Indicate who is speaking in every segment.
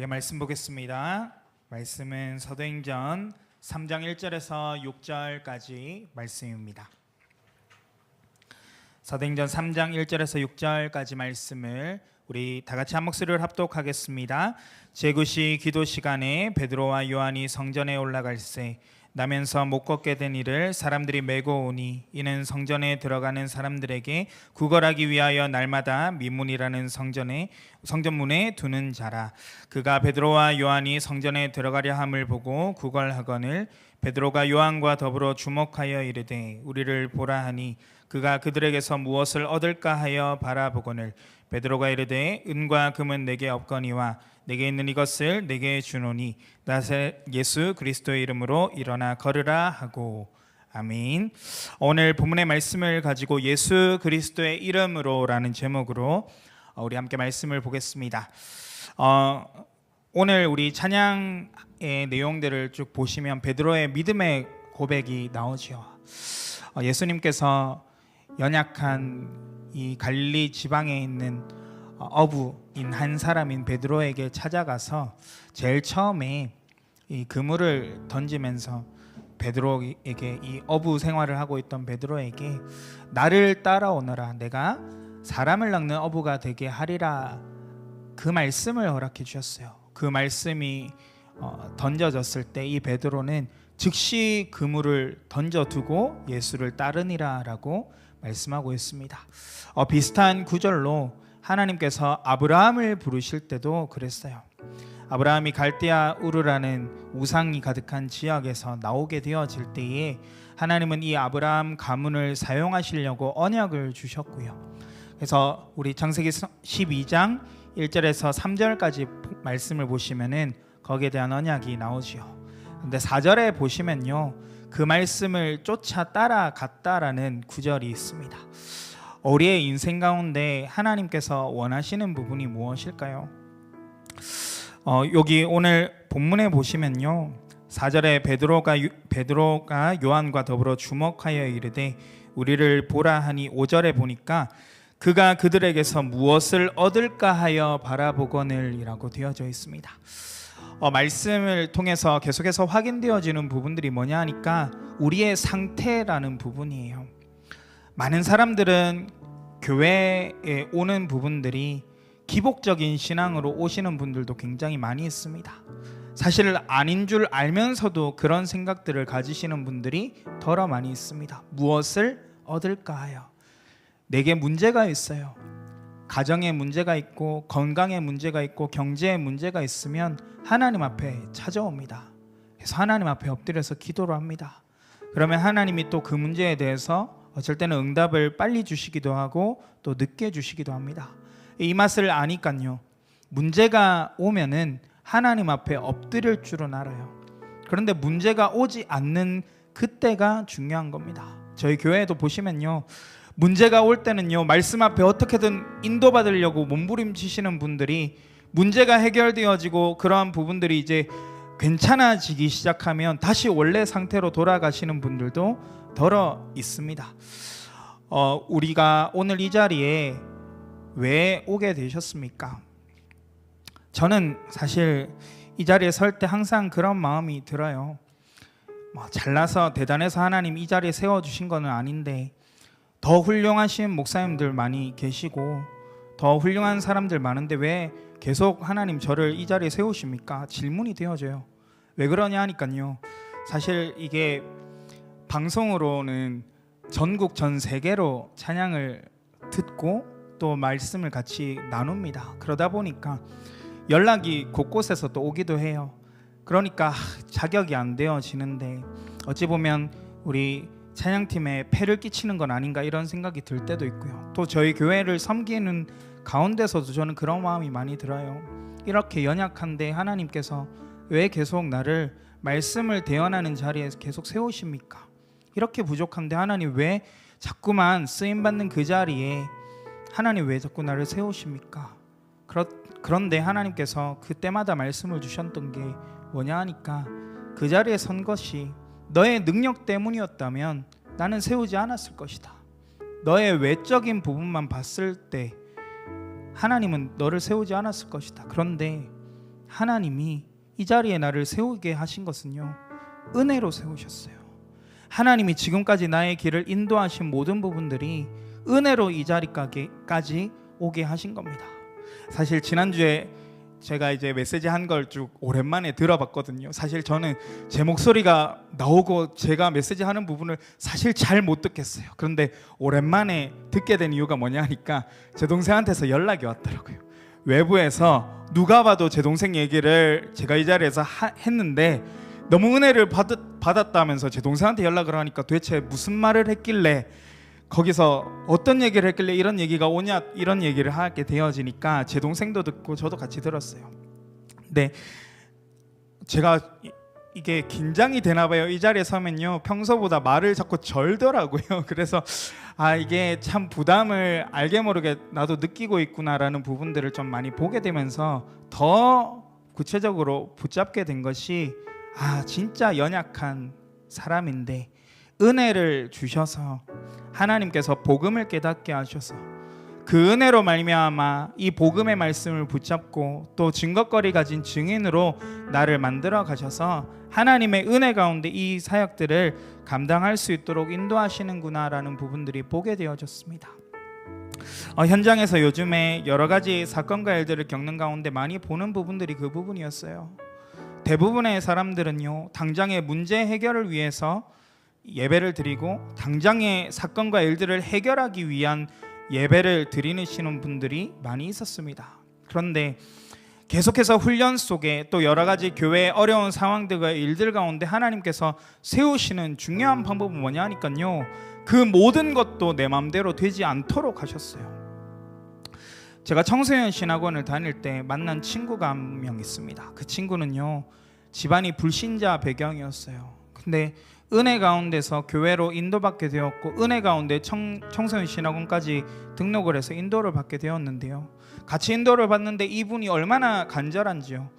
Speaker 1: 우리 말씀 보겠습니다. 말씀은 사도행전 3장 1절에서 6절까지 말씀입니다. 사도행전 3장 1절에서 6절까지 말씀을 우리 다 같이 한 목소리를 합독하겠습니다. 제9시 기도 시간에 베드로와 요한이 성전에 올라갈새 나면서 못 걷게 된 이를 사람들이 메고 오니 이는 성전에 들어가는 사람들에게 구걸하기 위하여 날마다 미문이라는 성전문에 두는 자라. 그가 베드로와 요한이 성전에 들어가려 함을 보고 구걸하거늘 베드로가 요한과 더불어 주목하여 이르되 우리를 보라 하니 그가 그들에게서 무엇을 얻을까 하여 바라보거늘 베드로가 이르되 은과 금은 내게 없거니와 내게 있는 이것을 내게 주노니 나세 예수 그리스도의 이름으로 일어나 걸으라 하고. 아멘. 오늘 본문의 말씀을 가지고 예수 그리스도의 이름으로라는 제목으로 우리 함께 말씀을 보겠습니다. 오늘 우리 찬양의 내용들을 쭉 보시면 베드로의 믿음의 고백이 나오죠. 예수님께서 연약한 이 갈릴리 지방에 있는 어부인 한 사람인 베드로에게 찾아가서 제일 처음에 이 그물을 던지면서 베드로에게 이 어부 생활을 하고 있던 베드로에게 나를 따라오너라 내가 사람을 낚는 어부가 되게 하리라 그 말씀을 허락해 주셨어요. 그 말씀이 던져졌을 때 이 베드로는 즉시 그물을 던져두고 예수를 따르니라 라고 말씀하고 있습니다. 비슷한 구절로 하나님께서 아브라함을 부르실 때도 그랬어요. 아브라함이 갈대아 우르라는 우상이 가득한 지역에서 나오게 되어질 때에 하나님은 이 아브라함 가문을 사용하시려고 언약을 주셨고요. 그래서 우리 창세기 12장 1절에서 3절까지 말씀을 보시면은 거기에 대한 언약이 나오지요. 근데 4절에 보시면요 그 말씀을 쫓아 따라갔다라는 구절이 있습니다. 우리의 인생 가운데 하나님께서 원하시는 부분이 무엇일까요? 여기 오늘 본문에 보시면요 4절에 베드로가 요한과 더불어 주목하여 이르되 우리를 보라 하니 5절에 보니까 그가 그들에게서 무엇을 얻을까 하여 바라보거늘 이라고 되어져 있습니다. 말씀을 통해서 계속해서 확인되어지는 부분들이 뭐냐 하니까 우리의 상태라는 부분이에요. 많은 사람들은 교회에 오는 부분들이 기복적인 신앙으로 오시는 분들도 굉장히 많이 있습니다. 사실 아닌 줄 알면서도 그런 생각들을 가지시는 분들이 더러 많이 있습니다. 무엇을 얻을까 하여 내게 문제가 있어요. 가정에 문제가 있고 건강에 문제가 있고 경제에 문제가 있으면 하나님 앞에 찾아옵니다. 그래서 하나님 앞에 엎드려서 기도를 합니다. 그러면 하나님이 또 그 문제에 대해서 어쩔 때는 응답을 빨리 주시기도 하고 또 늦게 주시기도 합니다. 이 맛을 아니까요 문제가 오면은 하나님 앞에 엎드릴 줄은 알아요. 그런데 문제가 오지 않는 그때가 중요한 겁니다. 저희 교회에도 보시면요 문제가 올 때는요 말씀 앞에 어떻게든 인도받으려고 몸부림치시는 분들이 문제가 해결되어지고 그러한 부분들이 이제 괜찮아지기 시작하면 다시 원래 상태로 돌아가시는 분들도 더러 있습니다. 우리가 오늘 이 자리에 왜 오게 되셨습니까? 저는 사실 이 자리에 설 때 항상 그런 마음이 들어요. 잘나서 대단해서 하나님 이 자리에 세워주신 건 아닌데 더 훌륭하신 목사님들 많이 계시고 더 훌륭한 사람들 많은데 왜 계속 하나님 저를 이 자리에 세우십니까? 질문이 되어져요. 왜 그러냐 하니까요 사실 이게 방송으로는 전국 전 세계로 찬양을 듣고 또 말씀을 같이 나눕니다. 그러다 보니까 연락이 곳곳에서 또 오기도 해요. 그러니까 자격이 안 되어지는데 어찌 보면 우리 찬양팀에 폐를 끼치는 건 아닌가 이런 생각이 들 때도 있고요. 또 저희 교회를 섬기는 가운데서도 저는 그런 마음이 많이 들어요. 이렇게 연약한데 하나님께서 왜 계속 나를 말씀을 대언하는 자리에 계속 세우십니까? 이렇게 부족한데 하나님 왜 자꾸만 쓰임받는 그 자리에 하나님 왜 자꾸 나를 세우십니까? 그런데 하나님께서 그때마다 말씀을 주셨던 게 뭐냐 하니까 그 자리에 선 것이 너의 능력 때문이었다면 나는 세우지 않았을 것이다. 너의 외적인 부분만 봤을 때 하나님은 너를 세우지 않았을 것이다. 그런데 하나님이 이 자리에 나를 세우게 하신 것은요, 은혜로 세우셨어요. 하나님이 지금까지 나의 길을 인도하신 모든 부분들이 은혜로 이 자리까지 오게 하신 겁니다. 사실 지난주에 제가 이제 메시지 한 걸 쭉 오랜만에 들어봤거든요. 사실 저는 제 목소리가 나오고 제가 메시지 하는 부분을 사실 잘 못 듣겠어요. 그런데 오랜만에 듣게 된 이유가 뭐냐 하니까 제 동생한테서 연락이 왔더라고요. 외부에서 누가 봐도 제 동생 얘기를 제가 이 자리에서 했는데 너무 은혜를 받았다면서 제 동생한테 연락을 하니까 도대체 무슨 말을 했길래, 거기서 어떤 얘기를 했길래 이런 얘기가 오냐, 이런 얘기를 하게 되어지니까 제 동생도 듣고 저도 같이 들었어요. 근데 제가 이게 긴장이 되나 봐요. 이 자리에 서면요, 평소보다 말을 자꾸 절더라고요. 그래서 이게 참 부담을 알게 모르게 나도 느끼고 있구나라는 부분들을 좀 많이 보게 되면서 더 구체적으로 붙잡게 된 것이, 진짜 연약한 사람인데 은혜를 주셔서 하나님께서 복음을 깨닫게 하셔서 그 은혜로 말미암아 이 복음의 말씀을 붙잡고 또 증거거리 가진 증인으로 나를 만들어 가셔서 하나님의 은혜 가운데 이 사역들을 감당할 수 있도록 인도하시는구나라는 부분들이 보게 되어졌습니다. 현장에서 요즘에 여러 가지 사건과 일들을 겪는 가운데 많이 보는 부분들이 그 부분이었어요. 대부분의 사람들은요, 당장의 문제 해결을 위해서 예배를 드리고 당장의 사건과 일들을 해결하기 위한 예배를 드리시는 분들이 많이 있었습니다. 그런데 계속해서 훈련 속에 또 여러 가지 교회의 어려운 상황들과 일들 가운데 하나님께서 세우시는 중요한 방법은 뭐냐 하니까요, 그 모든 것도 내 마음대로 되지 않도록 하셨어요. 제가 청소년 신학원을 다닐 때 만난 친구가 한 명 있습니다. 그 친구는요, 집안이 불신자 배경이었어요. 근데 은혜 가운데서 교회로 인도받게 되었고 은혜 가운데 청소년 신학원까지 등록을 해서 인도를 받게 되었는데요, 같이 인도를 받는데 이분이 얼마나 간절한지요,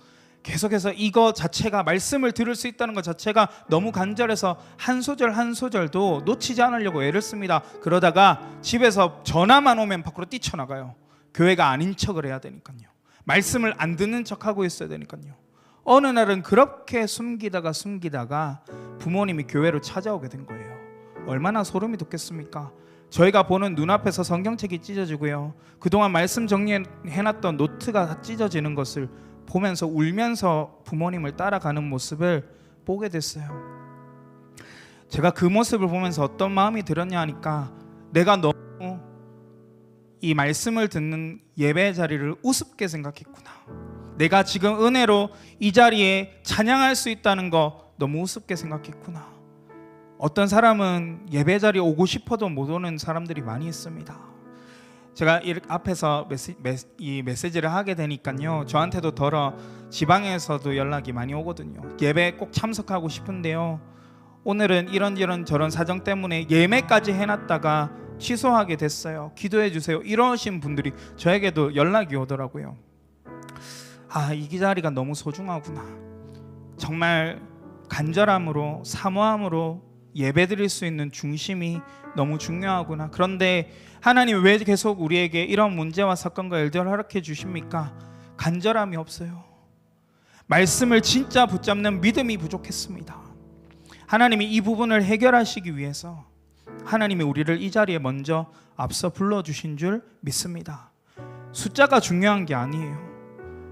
Speaker 1: 계속해서 이거 자체가, 말씀을 들을 수 있다는 것 자체가 너무 간절해서 한 소절 한 소절도 놓치지 않으려고 애를 씁니다. 그러다가 집에서 전화만 오면 밖으로 뛰쳐나가요. 교회가 아닌 척을 해야 되니까요. 말씀을 안 듣는 척하고 있어야 되니까요. 어느 날은 그렇게 숨기다가 부모님이 교회로 찾아오게 된 거예요. 얼마나 소름이 돋겠습니까? 저희가 보는 눈앞에서 성경책이 찢어지고요, 그동안 말씀 정리해놨던 노트가 다 찢어지는 것을 보면서 울면서 부모님을 따라가는 모습을 보게 됐어요. 제가 그 모습을 보면서 어떤 마음이 들었냐 하니까, 내가 너무 이 말씀을 듣는 예배 자리를 우습게 생각했구나. 내가 지금 은혜로 이 자리에 찬양할 수 있다는 거 너무 우습게 생각했구나. 어떤 사람은 예배 자리에 오고 싶어도 못 오는 사람들이 많이 있습니다. 제가 앞에서 이 메시지를 하게 되니까요, 저한테도 더러 지방에서도 연락이 많이 오거든요. 예배 꼭 참석하고 싶은데요, 오늘은 이런 저런 사정 때문에 예매까지 해놨다가 취소하게 됐어요. 기도해 주세요. 이러신 분들이 저에게도 연락이 오더라고요. 이 자리가 너무 소중하구나. 정말 간절함으로 사모함으로 예배드릴 수 있는 중심이 너무 중요하구나. 그런데 하나님 왜 계속 우리에게 이런 문제와 사건과 일들을 허락해 주십니까? 간절함이 없어요. 말씀을 진짜 붙잡는 믿음이 부족했습니다. 하나님이 이 부분을 해결하시기 위해서 하나님이 우리를 이 자리에 먼저 앞서 불러주신 줄 믿습니다. 숫자가 중요한 게 아니에요.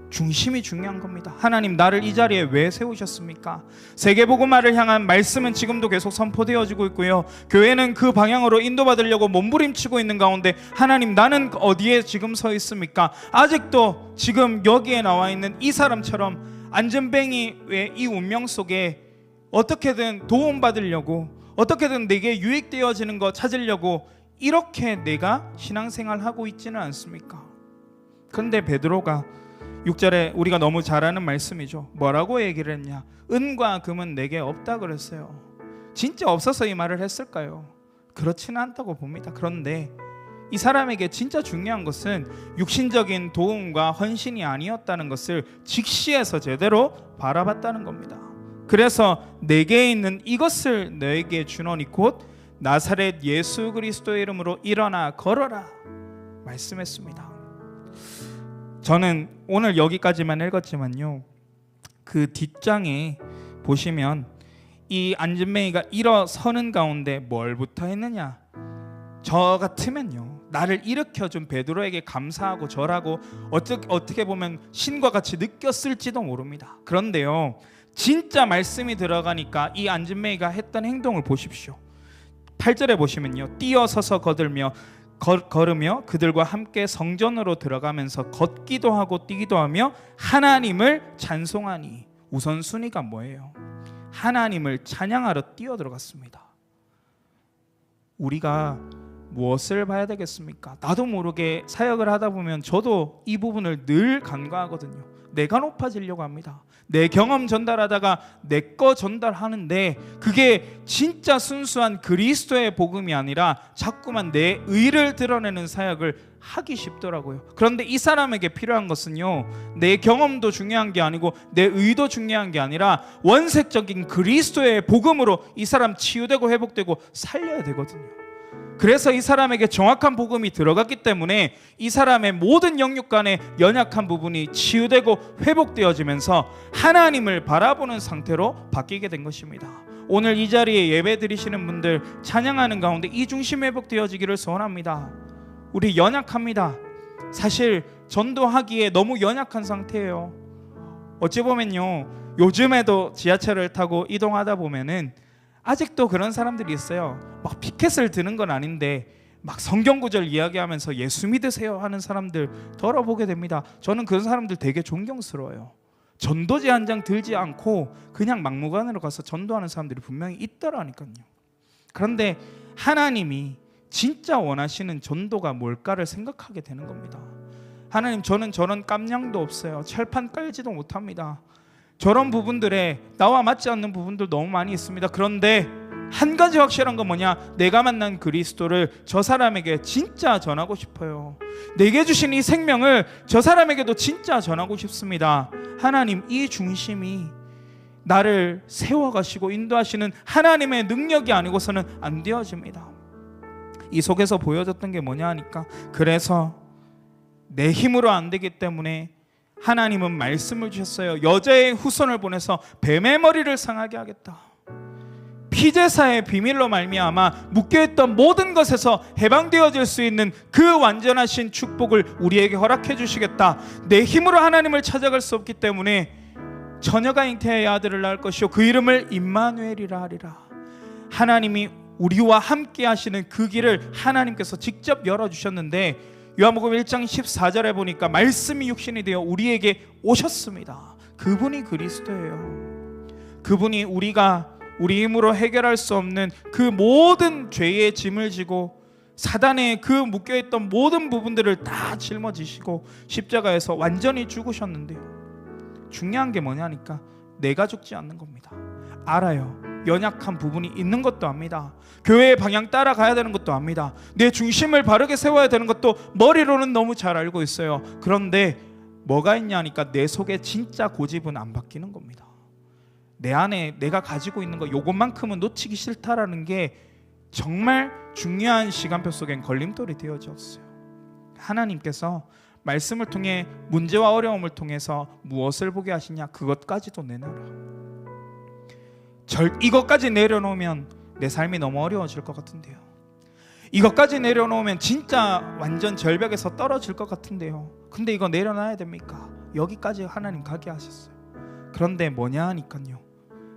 Speaker 1: 중심이 중요한 겁니다. 하나님, 나를 이 자리에 왜 세우셨습니까? 세계복음화를 향한 말씀은 지금도 계속 선포되어지고 있고요, 교회는 그 방향으로 인도받으려고 몸부림치고 있는 가운데, 하나님, 나는 어디에 지금 서 있습니까? 아직도 지금 여기에 나와 있는 이 사람처럼 안전뱅이의 이 운명 속에 어떻게든 도움받으려고, 어떻게든 내게 유익되어지는 거 찾으려고 이렇게 내가 신앙생활하고 있지는 않습니까? 그런데 베드로가 6절에 우리가 너무 잘 아는 말씀이죠. 뭐라고 얘기를 했냐? 은과 금은 내게 없다 그랬어요. 진짜 없어서 이 말을 했을까요? 그렇지는 않다고 봅니다. 그런데 이 사람에게 진짜 중요한 것은 육신적인 도움과 헌신이 아니었다는 것을 직시해서 제대로 바라봤다는 겁니다. 그래서 내게 있는 이것을 너에게 주노니 곧 나사렛 예수 그리스도의 이름으로 일어나 걸어라 말씀했습니다. 저는 오늘 여기까지만 읽었지만요, 그 뒷장에 보시면 이 안진뱅이가 일어서는 가운데 뭘부터 했느냐? 저 같으면요, 나를 일으켜준 베드로에게 감사하고 절하고 어떻게 보면 신과 같이 느꼈을지도 모릅니다. 그런데요, 진짜 말씀이 들어가니까 이 안진뱅이가 했던 행동을 보십시오. 8절에 보시면요, 뛰어서서 걸으며 그들과 함께 성전으로 들어가면서 걷기도 하고 뛰기도 하며 하나님을 찬송하니. 우선순위가 뭐예요? 하나님을 찬양하러 뛰어 들어갔습니다. 우리가 무엇을 봐야 되겠습니까? 나도 모르게 사역을 하다 보면 저도 이 부분을 늘 간과하거든요. 내가 높아지려고 합니다. 내 경험 전달하다가 내 거 전달하는데 그게 진짜 순수한 그리스도의 복음이 아니라 자꾸만 내 의를 드러내는 사역을 하기 쉽더라고요. 그런데 이 사람에게 필요한 것은요, 내 경험도 중요한 게 아니고 내 의도 중요한 게 아니라 원색적인 그리스도의 복음으로 이 사람 치유되고 회복되고 살려야 되거든요. 그래서 이 사람에게 정확한 복음이 들어갔기 때문에 이 사람의 모든 영육 간의 연약한 부분이 치유되고 회복되어지면서 하나님을 바라보는 상태로 바뀌게 된 것입니다. 오늘 이 자리에 예배 드리시는 분들 찬양하는 가운데 이 중심 회복되어지기를 소원합니다. 우리 연약합니다. 사실 전도하기에 너무 연약한 상태예요. 어찌 보면요, 요즘에도 지하철을 타고 이동하다 보면은 아직도 그런 사람들이 있어요. 막 피켓을 드는 건 아닌데 막 성경 구절 이야기하면서 예수 믿으세요 하는 사람들 덜어보게 됩니다. 저는 그런 사람들 되게 존경스러워요. 전도지 한 장 들지 않고 그냥 막무가내로 가서 전도하는 사람들이 분명히 있더라니까요. 그런데 하나님이 진짜 원하시는 전도가 뭘까를 생각하게 되는 겁니다. 하나님, 저는 저런 깜냥도 없어요. 철판 깔지도 못합니다. 저런 부분들에 나와 맞지 않는 부분들 너무 많이 있습니다. 그런데 한 가지 확실한 건 뭐냐? 내가 만난 그리스도를 저 사람에게 진짜 전하고 싶어요. 내게 주신 이 생명을 저 사람에게도 진짜 전하고 싶습니다. 하나님, 이 중심이 나를 세워가시고 인도하시는 하나님의 능력이 아니고서는 안 되어집니다. 이 속에서 보여졌던 게 뭐냐 하니까, 그래서 내 힘으로 안 되기 때문에 하나님은 말씀을 주셨어요. 여자의 후손을 보내서 뱀의 머리를 상하게 하겠다. 피제사의 비밀로 말미암아 묶여있던 모든 것에서 해방되어질 수 있는 그 완전하신 축복을 우리에게 허락해 주시겠다. 내 힘으로 하나님을 찾아갈 수 없기 때문에 처녀가 잉태의 아들을 낳을 것이요 그 이름을 임마누엘이라 하리라. 하나님이 우리와 함께 하시는 그 길을 하나님께서 직접 열어주셨는데, 요한복음 1장 14절에 보니까 말씀이 육신이 되어 우리에게 오셨습니다. 그분이 그리스도예요. 그분이 우리 힘으로 해결할 수 없는 그 모든 죄의 짐을 지고 사단의 그 묶여있던 모든 부분들을 다 짊어지시고 십자가에서 완전히 죽으셨는데요, 중요한 게 뭐냐니까 내가 죽지 않는 겁니다. 알아요. 연약한 부분이 있는 것도 압니다. 교회의 방향 따라가야 되는 것도 압니다. 내 중심을 바르게 세워야 되는 것도 머리로는 너무 잘 알고 있어요. 그런데 뭐가 있냐니까 내 속에 진짜 고집은 안 바뀌는 겁니다. 내 안에 내가 가지고 있는 거 요것만큼은 놓치기 싫다라는 게 정말 중요한 시간표 속엔 걸림돌이 되어졌어요. 하나님께서 말씀을 통해 문제와 어려움을 통해서 무엇을 보게 하시냐? 그것까지도 내놔라. 이것까지 내려놓으면 내 삶이 너무 어려워질 것 같은데요. 이것까지 내려놓으면 진짜 완전 절벽에서 떨어질 것 같은데요. 근데 이거 내려놔야 됩니까? 여기까지 하나님 가게 하셨어요. 그런데 뭐냐 하니까요,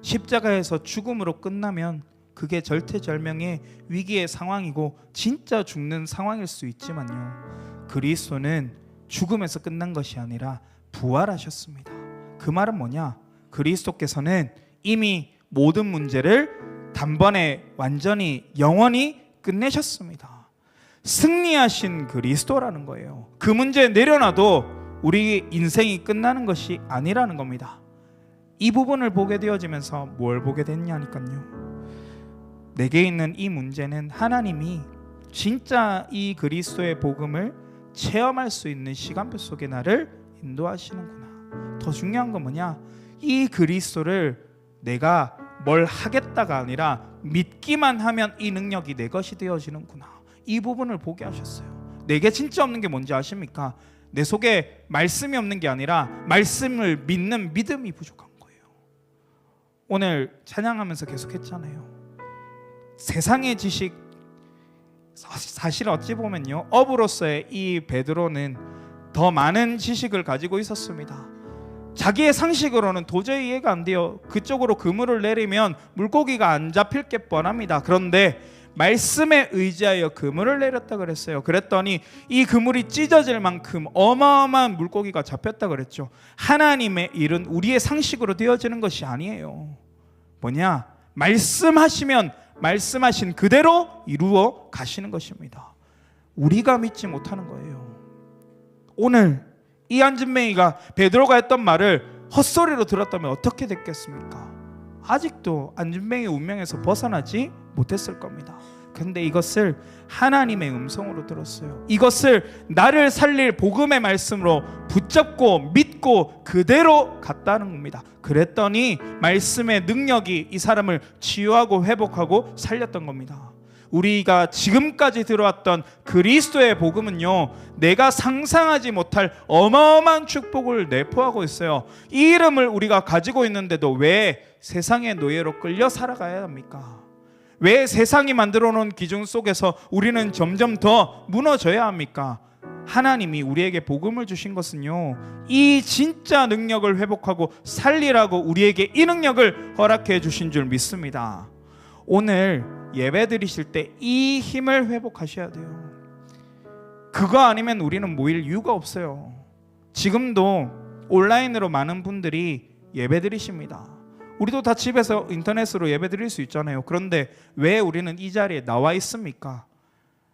Speaker 1: 십자가에서 죽음으로 끝나면 그게 절체절명의 위기의 상황이고 진짜 죽는 상황일 수 있지만요, 그리스도는 죽음에서 끝난 것이 아니라 부활하셨습니다. 그 말은 뭐냐? 그리스도께서는 이미 모든 문제를 단번에 완전히 영원히 끝내셨습니다. 승리하신 그리스도라는 거예요. 그 문제 내려놔도 우리 인생이 끝나는 것이 아니라는 겁니다. 이 부분을 보게 되어지면서 뭘 보게 됐냐니까요, 내게 있는 이 문제는 하나님이 진짜 이 그리스도의 복음을 체험할 수 있는 시간표 속에 나를 인도하시는구나. 더 중요한 건 뭐냐? 이 그리스도를 내가 뭘 하겠다가 아니라 믿기만 하면 이 능력이 내 것이 되어지는구나. 이 부분을 보게 하셨어요. 내게 진짜 없는 게 뭔지 아십니까? 내 속에 말씀이 없는 게 아니라 말씀을 믿는 믿음이 부족한 거예요. 오늘 찬양하면서 계속했잖아요. 세상의 지식, 사실 어찌 보면요, 어부로서의 이 베드로는 더 많은 지식을 가지고 있었습니다. 자기의 상식으로는 도저히 이해가 안 돼요. 그쪽으로 그물을 내리면 물고기가 안 잡힐 게 뻔합니다. 그런데 말씀에 의지하여 그물을 내렸다 그랬어요. 그랬더니 이 그물이 찢어질 만큼 어마어마한 물고기가 잡혔다 그랬죠. 하나님의 일은 우리의 상식으로 되어지는 것이 아니에요. 뭐냐? 말씀하시면 말씀하신 그대로 이루어 가시는 것입니다. 우리가 믿지 못하는 거예요. 오늘 이 안진뱅이가 베드로가 했던 말을 헛소리로 들었다면 어떻게 됐겠습니까? 아직도 안진뱅이의 운명에서 벗어나지 못했을 겁니다. 그런데 이것을 하나님의 음성으로 들었어요. 이것을 나를 살릴 복음의 말씀으로 붙잡고 믿고 그대로 갔다는 겁니다. 그랬더니 말씀의 능력이 이 사람을 치유하고 회복하고 살렸던 겁니다. 우리가 지금까지 들어왔던 그리스도의 복음은요, 내가 상상하지 못할 어마어마한 축복을 내포하고 있어요. 이 이름을 우리가 가지고 있는데도 왜 세상의 노예로 끌려 살아가야 합니까? 왜 세상이 만들어 놓은 기준 속에서 우리는 점점 더 무너져야 합니까? 하나님이 우리에게 복음을 주신 것은요, 이 진짜 능력을 회복하고 살리라고 우리에게 이 능력을 허락해 주신 줄 믿습니다. 오늘 예배 드리실 때 이 힘을 회복하셔야 돼요. 그거 아니면 우리는 모일 이유가 없어요. 지금도 온라인으로 많은 분들이 예배 드리십니다. 우리도 다 집에서 인터넷으로 예배 드릴 수 있잖아요. 그런데 왜 우리는 이 자리에 나와 있습니까?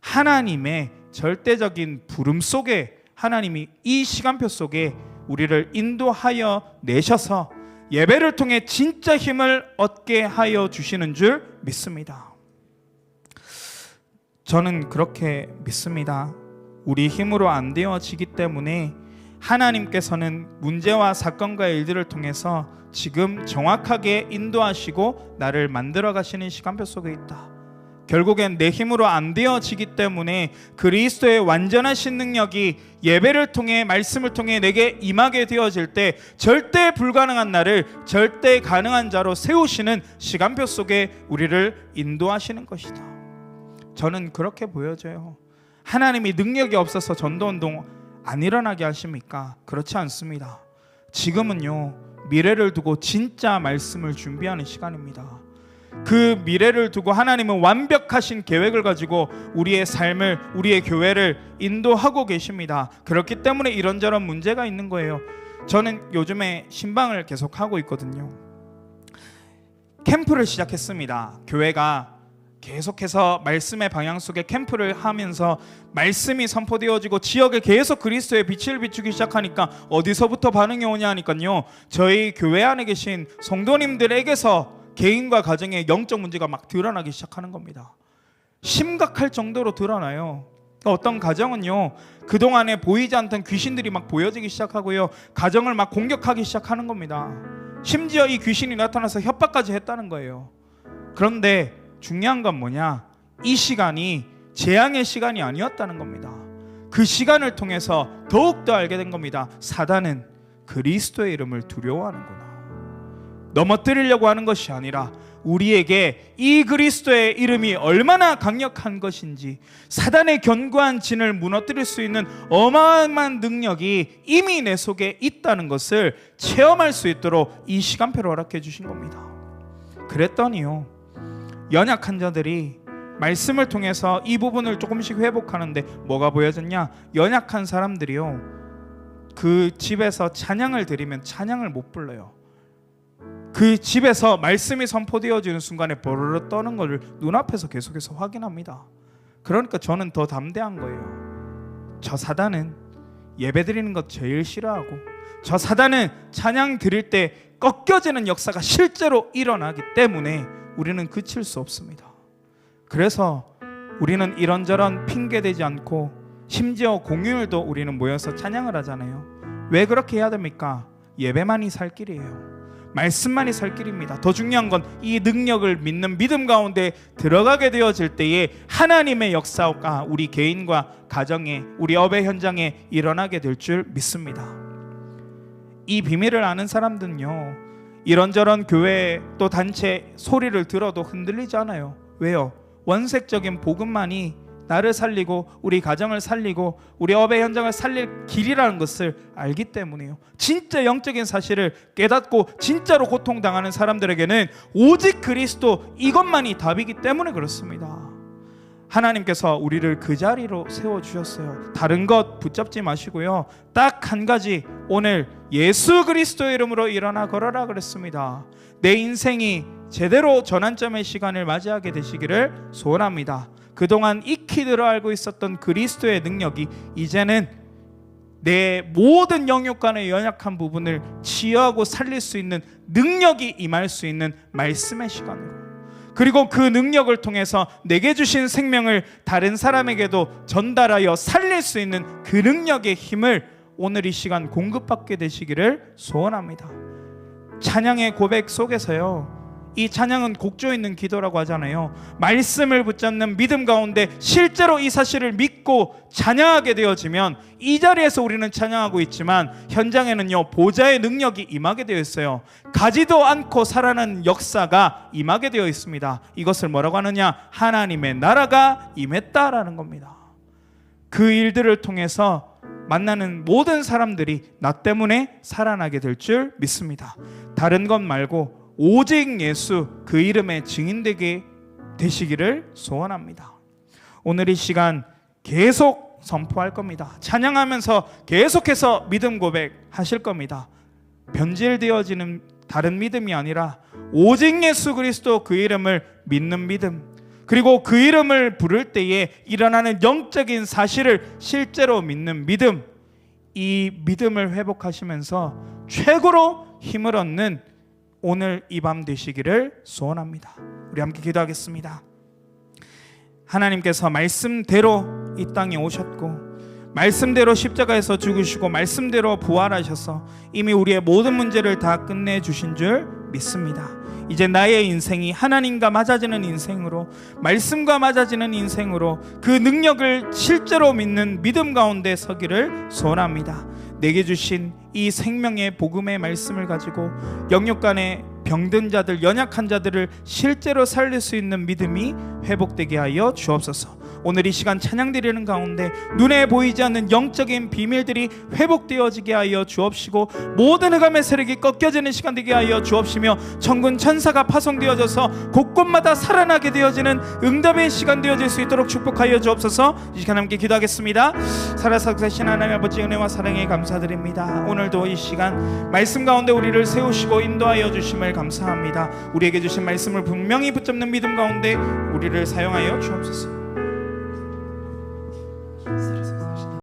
Speaker 1: 하나님의 절대적인 부름 속에 하나님이 이 시간표 속에 우리를 인도하여 내셔서 예배를 통해 진짜 힘을 얻게 하여 주시는 줄 믿습니다. 저는 그렇게 믿습니다. 우리 힘으로 안 되어지기 때문에 하나님께서는 문제와 사건과 일들을 통해서 지금 정확하게 인도하시고 나를 만들어 가시는 시간표 속에 있다. 결국엔 내 힘으로 안 되어지기 때문에 그리스도의 완전하신 능력이 예배를 통해 말씀을 통해 내게 임하게 되어질 때 절대 불가능한 나를 절대 가능한 자로 세우시는 시간표 속에 우리를 인도하시는 것이다. 저는 그렇게 보여져요. 하나님이 능력이 없어서 전도운동 안 일어나게 하십니까? 그렇지 않습니다. 지금은요, 미래를 두고 진짜 말씀을 준비하는 시간입니다. 그 미래를 두고 하나님은 완벽하신 계획을 가지고 우리의 삶을, 우리의 교회를 인도하고 계십니다. 그렇기 때문에 이런저런 문제가 있는 거예요. 저는 요즘에 신방을 계속 하고 있거든요. 캠프를 시작했습니다. 교회가 계속해서 말씀의 방향 속에 캠프를 하면서 말씀이 선포되어지고 지역에 계속 그리스도의 빛을 비추기 시작하니까 어디서부터 반응이 오냐 하니까요, 저희 교회 안에 계신 성도님들에게서 개인과 가정의 영적 문제가 막 드러나기 시작하는 겁니다. 심각할 정도로 드러나요. 어떤 가정은요, 그동안에 보이지 않던 귀신들이 막 보여지기 시작하고요, 가정을 막 공격하기 시작하는 겁니다. 심지어 이 귀신이 나타나서 협박까지 했다는 거예요. 그런데 중요한 건 뭐냐? 이 시간이 재앙의 시간이 아니었다는 겁니다. 그 시간을 통해서 더욱더 알게 된 겁니다. 사단은 그리스도의 이름을 두려워하는구나. 넘어뜨리려고 하는 것이 아니라 우리에게 이 그리스도의 이름이 얼마나 강력한 것인지, 사단의 견고한 진을 무너뜨릴 수 있는 어마어마한 능력이 이미 내 속에 있다는 것을 체험할 수 있도록 이 시간표를 허락해 주신 겁니다. 그랬더니요, 연약한 자들이 말씀을 통해서 이 부분을 조금씩 회복하는데 뭐가 보여졌냐? 연약한 사람들이요, 그 집에서 찬양을 드리면 찬양을 못 불러요. 그 집에서 말씀이 선포되어지는 순간에 버르르 떠는 것을 눈앞에서 계속해서 확인합니다. 그러니까 저는 더 담대한 거예요. 저 사단은 예배 드리는 것 제일 싫어하고, 저 사단은 찬양 드릴 때 꺾여지는 역사가 실제로 일어나기 때문에 우리는 그칠 수 없습니다. 그래서 우리는 이런저런 핑계대지 않고, 심지어 공휴일도 우리는 모여서 찬양을 하잖아요. 왜 그렇게 해야 됩니까? 예배만이 살 길이에요. 말씀만이 살 길입니다. 더 중요한 건 이 능력을 믿는 믿음 가운데 들어가게 되어질 때에 하나님의 역사가 우리 개인과 가정에, 우리 업의 현장에 일어나게 될 줄 믿습니다. 이 비밀을 아는 사람들은요, 이런저런 교회 또 단체 소리를 들어도 흔들리지 않아요. 왜요? 원색적인 복음만이 나를 살리고 우리 가정을 살리고 우리 업의 현장을 살릴 길이라는 것을 알기 때문이에요. 진짜 영적인 사실을 깨닫고 진짜로 고통당하는 사람들에게는 오직 그리스도, 이것만이 답이기 때문에 그렇습니다. 하나님께서 우리를 그 자리로 세워주셨어요. 다른 것 붙잡지 마시고요, 딱 한 가지, 오늘 예수 그리스도의 이름으로 일어나 걸어라 그랬습니다. 내 인생이 제대로 전환점의 시간을 맞이하게 되시기를 소원합니다. 그동안 익히 들어 알고 있었던 그리스도의 능력이 이제는 내 모든 영육간의 연약한 부분을 치유하고 살릴 수 있는 능력이 임할 수 있는 말씀의 시간으로, 그리고 그 능력을 통해서 내게 주신 생명을 다른 사람에게도 전달하여 살릴 수 있는 그 능력의 힘을 오늘 이 시간 공급받게 되시기를 소원합니다. 찬양의 고백 속에서요, 이 찬양은 곡조 있는 기도라고 하잖아요. 말씀을 붙잡는 믿음 가운데 실제로 이 사실을 믿고 찬양하게 되어지면 이 자리에서 우리는 찬양하고 있지만 현장에는요, 보좌의 능력이 임하게 되어 있어요. 가지도 않고 살아나는 역사가 임하게 되어 있습니다. 이것을 뭐라고 하느냐? 하나님의 나라가 임했다라는 겁니다. 그 일들을 통해서 만나는 모든 사람들이 나 때문에 살아나게 될 줄 믿습니다. 다른 것 말고 오직 예수, 그 이름의 증인되게 되시기를 소원합니다. 오늘 이 시간 계속 선포할 겁니다. 찬양하면서 계속해서 믿음 고백하실 겁니다. 변질되어지는 다른 믿음이 아니라 오직 예수 그리스도, 그 이름을 믿는 믿음, 그리고 그 이름을 부를 때에 일어나는 영적인 사실을 실제로 믿는 믿음, 이 믿음을 회복하시면서 최고로 힘을 얻는 오늘 이 밤 되시기를 소원합니다. 우리 함께 기도하겠습니다. 하나님께서 말씀대로 이 땅에 오셨고 말씀대로 십자가에서 죽으시고 말씀대로 부활하셔서 이미 우리의 모든 문제를 다 끝내주신 줄 믿습니다. 이제 나의 인생이 하나님과 맞아지는 인생으로, 말씀과 맞아지는 인생으로 그 능력을 실제로 믿는 믿음 가운데 서기를 소원합니다. 내게 주신 이 생명의 복음의 말씀을 가지고 영육간의 병든 자들, 연약한 자들을 실제로 살릴 수 있는 믿음이 회복되게 하여 주옵소서. 오늘 이 시간 찬양 드리는 가운데 눈에 보이지 않는 영적인 비밀들이 회복되어지게 하여 주옵시고 모든 흑암의 세력이 꺾여지는 시간 되게 하여 주옵시며 천군 천사가 파송되어져서 곳곳마다 살아나게 되어지는 응답의 시간 되어질 수 있도록 축복하여 주옵소서. 이 시간 함께 기도하겠습니다. 살아계신 하나님 아버지, 은혜와 사랑에 감사드립니다. 오늘도 이 시간 말씀 가운데 우리를 세우시고 인도하여 주심을 감사합니다. 우리에게 주신 말씀을 분명히 붙잡는 믿음 가운데 우리를 사용하여 주옵소서.